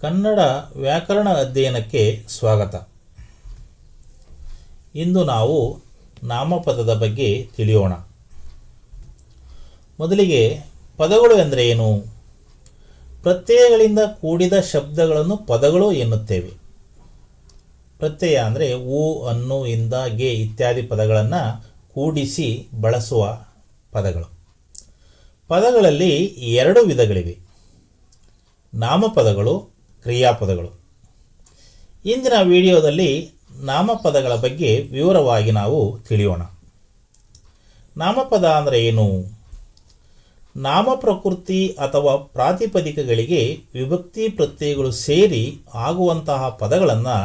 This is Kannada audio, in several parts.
ಕನ್ನಡ ವ್ಯಾಕರಣ ಅಧ್ಯಯನಕ್ಕೆ ಸ್ವಾಗತ. ಇಂದು ನಾವು ನಾಮಪದದ ಬಗ್ಗೆ ತಿಳಿಯೋಣ. ಮೊದಲಿಗೆ ಪದಗಳು ಎಂದರೆ ಏನು? ಪ್ರತ್ಯಯಗಳಿಂದ ಕೂಡಿದ ಶಬ್ದಗಳನ್ನು ಪದಗಳು ಎನ್ನುತ್ತೇವೆ. ಪ್ರತ್ಯಯ ಅಂದರೆ ಉ, ಅನ್ನು, ಇಂದ, ಗೆ ಇತ್ಯಾದಿ ಪದಗಳನ್ನು ಕೂಡಿಸಿ ಬಳಸುವ ಪದಗಳು. ಪದಗಳಲ್ಲಿ ಎರಡು ವಿಧಗಳಿವೆ: ನಾಮಪದಗಳು, ಕ್ರಿಯಾಪದಗಳು. ಇಂದಿನ ವಿಡಿಯೋದಲ್ಲಿ ನಾಮಪದಗಳ ಬಗ್ಗೆ ವಿವರವಾಗಿ ನಾವು ತಿಳಿಯೋಣ. ನಾಮಪದ ಅಂದರೆ ಏನು? ನಾಮಪ್ರಕೃತಿ ಅಥವಾ ಪ್ರಾತಿಪದಿಕಗಳಿಗೆ ವಿಭಕ್ತಿ ಪ್ರತ್ಯಯಗಳು ಸೇರಿ ಆಗುವಂತಹ ಪದಗಳನ್ನು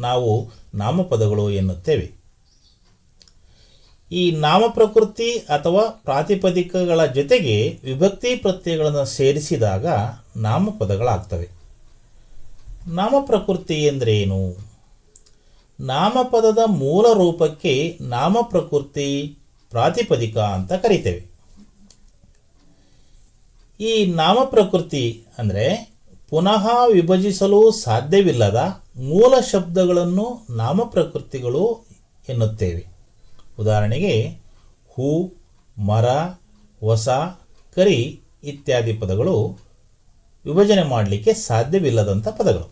ನಾವು ನಾಮಪದಗಳು ಎನ್ನುತ್ತೇವೆ. ಈ ನಾಮಪ್ರಕೃತಿ ಅಥವಾ ಪ್ರಾತಿಪದಿಕಗಳ ಜೊತೆಗೆ ವಿಭಕ್ತಿ ಪ್ರತ್ಯಯಗಳನ್ನು ಸೇರಿಸಿದಾಗ ನಾಮಪದಗಳಾಗ್ತವೆ. ನಾಮಪ್ರಕೃತಿ ಎಂದರೆ ಏನು? ನಾಮಪದದ ಮೂಲ ರೂಪಕ್ಕೆ ನಾಮಪ್ರಕೃತಿ, ಪ್ರಾತಿಪದಿಕ ಅಂತ ಕರಿತೇವೆ. ಈ ನಾಮಪ್ರಕೃತಿ ಅಂದರೆ ಪುನಃ ವಿಭಜಿಸಲು ಸಾಧ್ಯವಿಲ್ಲದ ಮೂಲ ಶಬ್ದಗಳನ್ನು ನಾಮಪ್ರಕೃತಿಗಳು ಎನ್ನುತ್ತೇವೆ. ಉದಾಹರಣೆಗೆ ಹೂ, ಮರ, ಹೊಸ, ಕರಿ ಇತ್ಯಾದಿ ಪದಗಳು ವಿಭಜನೆ ಮಾಡಲಿಕ್ಕೆ ಸಾಧ್ಯವಿಲ್ಲದಂಥ ಪದಗಳು.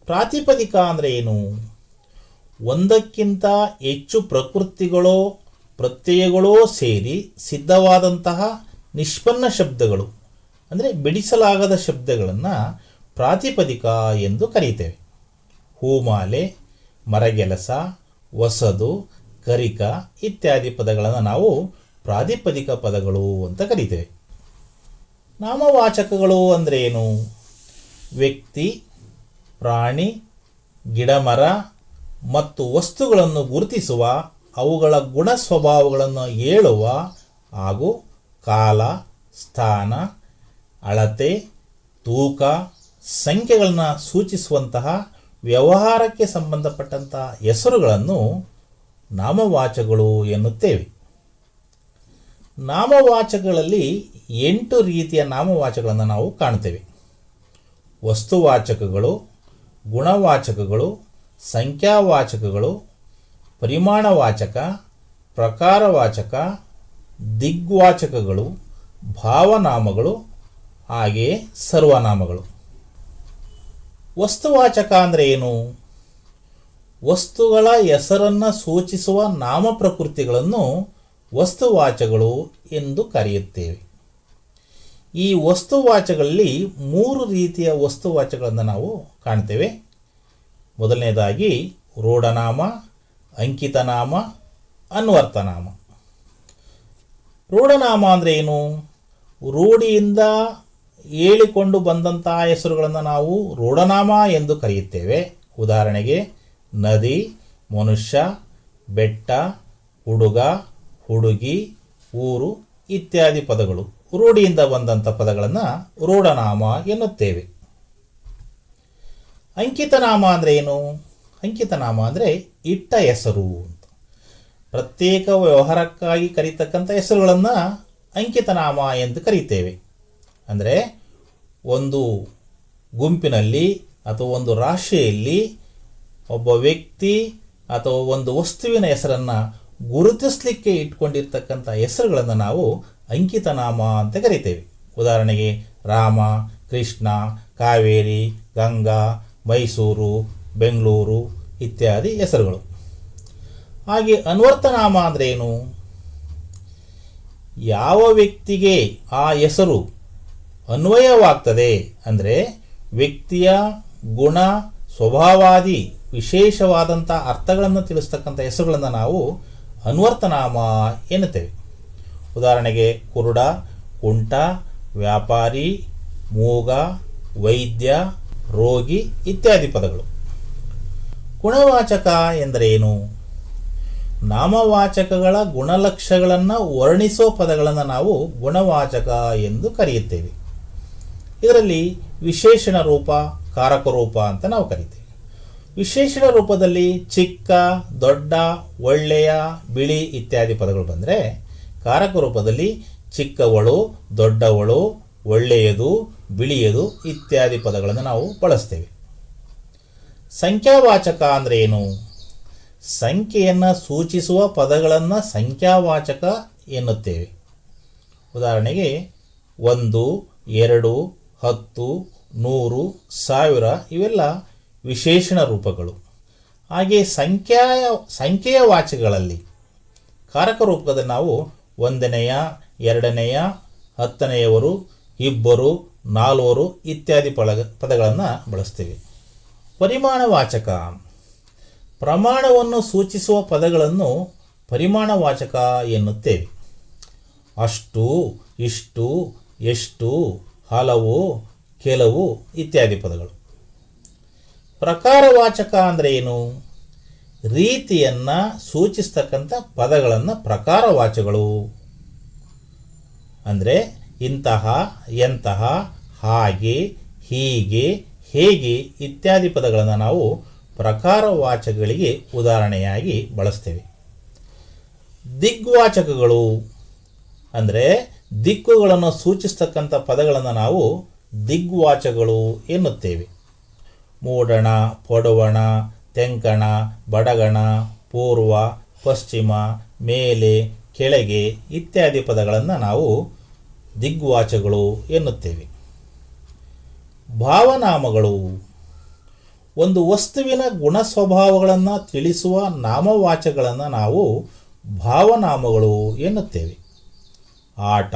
ಪ್ರಾತಿಪದಿಕ ಅಂದರೆ ಏನು? ಒಂದಕ್ಕಿಂತ ಹೆಚ್ಚು ಪ್ರಕೃತಿಗಳೋ ಪ್ರತ್ಯಯಗಳೋ ಸೇರಿ ಸಿದ್ಧವಾದಂತಹ ನಿಷ್ಪನ್ನ ಶಬ್ದಗಳು ಅಂದರೆ ಬಿಡಿಸಲಾಗದ ಶಬ್ದಗಳನ್ನು ಪ್ರಾತಿಪದಿಕ ಎಂದು ಕರೀತೇವೆ. ಹೂಮಾಲೆ, ಮರಗೆಲಸ, ಹೊಸದು, ಕರಿಕ ಇತ್ಯಾದಿ ಪದಗಳನ್ನು ನಾವು ಪ್ರಾತಿಪದಿಕ ಪದಗಳು ಅಂತ ಕರೀತೇವೆ. ನಾಮವಾಚಕಗಳು ಅಂದರೆ ಏನು? ವ್ಯಕ್ತಿ, ಪ್ರಾಣಿ, ಗಿಡಮರ ಮತ್ತು ವಸ್ತುಗಳನ್ನು ಗುರುತಿಸುವ, ಅವುಗಳ ಗುಣ ಸ್ವಭಾವಗಳನ್ನು ಹೇಳುವ ಹಾಗೂ ಕಾಲ, ಸ್ಥಾನ, ಅಳತೆ, ತೂಕ, ಸಂಖ್ಯೆಗಳನ್ನು ಸೂಚಿಸುವಂತಹ ವ್ಯವಹಾರಕ್ಕೆ ಸಂಬಂಧಪಟ್ಟಂತಹ ಹೆಸರುಗಳನ್ನು ನಾಮವಾಚಕಗಳು ಎನ್ನುತ್ತೇವೆ. ನಾಮವಾಚಕಗಳಲ್ಲಿ 8 ರೀತಿಯ ನಾಮವಾಚಕಗಳನ್ನು ನಾವು ಕಾಣ್ತೇವೆ: ವಸ್ತುವಾಚಕಗಳು, ಗುಣವಾಚಕಗಳು, ಸಂಖ್ಯಾವಾಚಕಗಳು, ಪರಿಮಾಣವಾಚಕ, ಪ್ರಕಾರವಾಚಕ, ದಿಗ್ವಾಚಕಗಳು, ಭಾವನಾಮಗಳು, ಹಾಗೆಯೇ ಸರ್ವನಾಮಗಳು. ವಸ್ತುವಾಚಕ ಅಂದರೆ ಏನು? ವಸ್ತುಗಳ ಹೆಸರನ್ನು ಸೂಚಿಸುವ ನಾಮಪ್ರಕೃತಿಗಳನ್ನು ವಸ್ತುವಾಚಕಗಳು ಎಂದು ಕರೆಯುತ್ತೇವೆ. ಈ ವಸ್ತುವಾಚಕಗಳಲ್ಲಿ 3 ರೀತಿಯ ವಸ್ತುವಾಚಕಗಳನ್ನು ನಾವು ಕಾಣ್ತೇವೆ. ಮೊದಲನೇದಾಗಿ ರೂಢನಾಮ, ಅಂಕಿತನಾಮ, ಅನ್ವರ್ಥನಾಮ. ರೂಢನಾಮ ಅಂದರೆ ಏನು? ರೂಢಿಯಿಂದ ಹೇಳಿಕೊಂಡು ಬಂದಂತಹ ಹೆಸರುಗಳನ್ನು ನಾವು ರೂಢನಾಮ ಎಂದು ಕರೆಯುತ್ತೇವೆ. ಉದಾಹರಣೆಗೆ ನದಿ, ಮನುಷ್ಯ, ಬೆಟ್ಟ, ಹುಡುಗ, ಹುಡುಗಿ, ಊರು ಇತ್ಯಾದಿ ಪದಗಳು ರೂಢಿಯಿಂದ ಬಂದಂಥ ಪದಗಳನ್ನು ರೂಢನಾಮ ಎನ್ನುತ್ತೇವೆ. ಅಂಕಿತನಾಮ ಅಂದರೆ ಏನು? ಅಂಕಿತನಾಮ ಅಂದರೆ ಇಟ್ಟ ಹೆಸರು ಅಂತ. ಪ್ರತ್ಯೇಕ ವ್ಯವಹಾರಕ್ಕಾಗಿ ಕರೀತಕ್ಕಂಥ ಹೆಸರುಗಳನ್ನು ಅಂಕಿತನಾಮ ಎಂದು ಕರೀತೇವೆ. ಅಂದರೆ ಒಂದು ಗುಂಪಿನಲ್ಲಿ ಅಥವಾ ಒಂದು ರಾಶಿಯಲ್ಲಿ ಒಬ್ಬ ವ್ಯಕ್ತಿ ಅಥವಾ ಒಂದು ವಸ್ತುವಿನ ಹೆಸರನ್ನು ಗುರುತಿಸಲಿಕ್ಕೆ ಇಟ್ಕೊಂಡಿರ್ತಕ್ಕಂಥ ಹೆಸರುಗಳನ್ನು ನಾವು ಅಂಕಿತನಾಮ ಅಂತ ಕರಿತೇವೆ. ಉದಾಹರಣೆಗೆ ರಾಮ, ಕೃಷ್ಣ, ಕಾವೇರಿ, ಗಂಗಾ, ಮೈಸೂರು, ಬೆಂಗಳೂರು ಇತ್ಯಾದಿ ಹೆಸರುಗಳು. ಹಾಗೆ ಅನ್ವರ್ಥನಾಮ ಅಂದರೆ ಏನು? ಯಾವ ವ್ಯಕ್ತಿಗೆ ಆ ಹೆಸರು ಅನ್ವಯವಾಗ್ತದೆ ಅಂದರೆ ವ್ಯಕ್ತಿಯ ಗುಣ, ಸ್ವಭಾವಾದಿ ವಿಶೇಷವಾದಂಥ ಅರ್ಥಗಳನ್ನು ತಿಳಿಸ್ತಕ್ಕಂಥ ಹೆಸರುಗಳನ್ನು ನಾವು ಅನ್ವರ್ಥನಾಮ ಎನ್ನುತ್ತೇವೆ. ಉದಾಹರಣೆಗೆ ಕುರುಡ, ಕುಂಟ, ವ್ಯಾಪಾರಿ, ಮೂಗ, ವೈದ್ಯ, ರೋಗಿ ಇತ್ಯಾದಿ ಪದಗಳು. ಗುಣವಾಚಕ ಎಂದರೆ ಏನು? ನಾಮವಾಚಕಗಳ ಗುಣಲಕ್ಷಣಗಳನ್ನು ವರ್ಣಿಸುವ ಪದಗಳನ್ನು ನಾವು ಗುಣವಾಚಕ ಎಂದು ಕರೆಯುತ್ತೇವೆ. ಇದರಲ್ಲಿ ವಿಶೇಷಣ ರೂಪ, ಕಾರಕ ರೂಪ ಅಂತ ನಾವು ಕರಿತೇವೆ. ವಿಶೇಷಣ ರೂಪದಲ್ಲಿ ಚಿಕ್ಕ, ದೊಡ್ಡ, ಒಳ್ಳೆಯ, ಬಿಳಿ ಇತ್ಯಾದಿ ಪದಗಳು ಬಂದರೆ, ಕಾರಕ ರೂಪದಲ್ಲಿ ಚಿಕ್ಕವಳು, ದೊಡ್ಡವಳು, ಒಳ್ಳೆಯದು, ಬಿಳಿಯದು ಇತ್ಯಾದಿ ಪದಗಳನ್ನು ನಾವು ಬಳಸ್ತೇವೆ. ಸಂಖ್ಯಾವಾಚಕ ಅಂದರೆ ಏನು? ಸಂಖ್ಯೆಯನ್ನು ಸೂಚಿಸುವ ಪದಗಳನ್ನು ಸಂಖ್ಯಾವಾಚಕ ಎನ್ನುತ್ತೇವೆ. ಉದಾಹರಣೆಗೆ 1, 2, 10, 100, 1000 ಇವೆಲ್ಲ ವಿಶೇಷಣ ರೂಪಗಳು. ಹಾಗೆ ಸಂಖ್ಯೆಯ ವಾಚಕಗಳಲ್ಲಿ ಕಾರಕ ರೂಪದಲ್ಲಿ ನಾವು 1ನೇಯ, 2ನೇಯ, 10ನೇಯವರು, 2, 4 ಇತ್ಯಾದಿ ಪದಗಳನ್ನು ಬಳಸ್ತೇವೆ. ಪರಿಮಾಣವಾಚಕ ಪ್ರಮಾಣವನ್ನು ಸೂಚಿಸುವ ಪದಗಳನ್ನು ಪರಿಮಾಣವಾಚಕ ಎನ್ನುತ್ತೇವೆ. ಅಷ್ಟು, ಇಷ್ಟು, ಎಷ್ಟು, ಹಲವು, ಕೆಲವು ಇತ್ಯಾದಿ ಪದಗಳು. ಪ್ರಕಾರವಾಚಕ ಅಂದರೆ ಏನು? ರೀತಿಯನ್ನು ಸೂಚಿಸ್ತಕ್ಕಂಥ ಪದಗಳನ್ನು ಪ್ರಕಾರವಾಚಕಗಳು ಅಂದರೆ ಇಂತಹ, ಎಂತಹ, ಹಾಗೆ, ಹೀಗೆ, ಹೇಗೆ ಇತ್ಯಾದಿ ಪದಗಳನ್ನು ನಾವು ಪ್ರಕಾರವಾಚಕಗಳಿಗೆ ಉದಾಹರಣೆಯಾಗಿ ಬಳಸ್ತೇವೆ. ದಿಗ್ವಾಚಕಗಳು ಅಂದರೆ ದಿಕ್ಕುಗಳನ್ನು ಸೂಚಿಸ್ತಕ್ಕಂಥ ಪದಗಳನ್ನು ನಾವು ದಿಗ್ವಾಚಕಗಳು ಎನ್ನುತ್ತೇವೆ. ಮೂಡಣ, ಪೊಡವಣ, ತೆಂಕಣ, ಬಡಗಣ, ಪೂರ್ವ, ಪಶ್ಚಿಮ, ಮೇಲೆ, ಕೆಳಗೆ ಇತ್ಯಾದಿ ಪದಗಳನ್ನು ನಾವು ದಿಗ್ವಾಚಕಗಳು ಎನ್ನುತ್ತೇವೆ. ಭಾವನಾಮಗಳು ಒಂದು ವಸ್ತುವಿನ ಗುಣ ಸ್ವಭಾವಗಳನ್ನು ತಿಳಿಸುವ ನಾಮವಾಚಕಗಳನ್ನು ನಾವು ಭಾವನಾಮಗಳು ಎನ್ನುತ್ತೇವೆ. ಆಟ,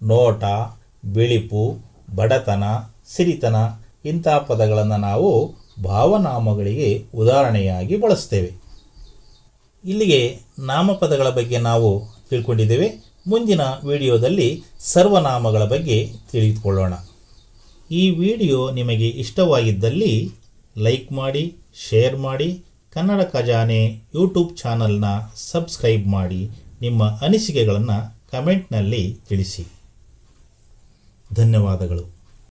ನೋಟ, ಬಿಳಿಪು, ಬಡತನ, ಸಿರಿತನ ಇಂತಹ ಪದಗಳನ್ನು ನಾವು ಭಾವನಾಮಗಳಿಗೆ ಉದಾಹರಣೆಯಾಗಿ ಬಳಸ್ತೇವೆ. ಇಲ್ಲಿಗೆ ನಾಮಪದಗಳ ಬಗ್ಗೆ ನಾವು ತಿಳ್ಕೊಂಡಿದ್ದೇವೆ. ಮುಂದಿನ ವಿಡಿಯೋದಲ್ಲಿ ಸರ್ವನಾಮಗಳ ಬಗ್ಗೆ ತಿಳಿದುಕೊಳ್ಳೋಣ. ಈ ವಿಡಿಯೋ ನಿಮಗೆ ಇಷ್ಟವಾಗಿದ್ದಲ್ಲಿ ಲೈಕ್ ಮಾಡಿ, ಶೇರ್ ಮಾಡಿ, ಕನ್ನಡ ಖಜಾನೆ ಯೂಟ್ಯೂಬ್ ಚಾನಲ್ನ ಸಬ್ಸ್ಕ್ರೈಬ್ ಮಾಡಿ. ನಿಮ್ಮ ಅನಿಸಿಕೆಗಳನ್ನು ಕಮೆಂಟ್ನಲ್ಲಿ ತಿಳಿಸಿ. ಧನ್ಯವಾದಗಳು.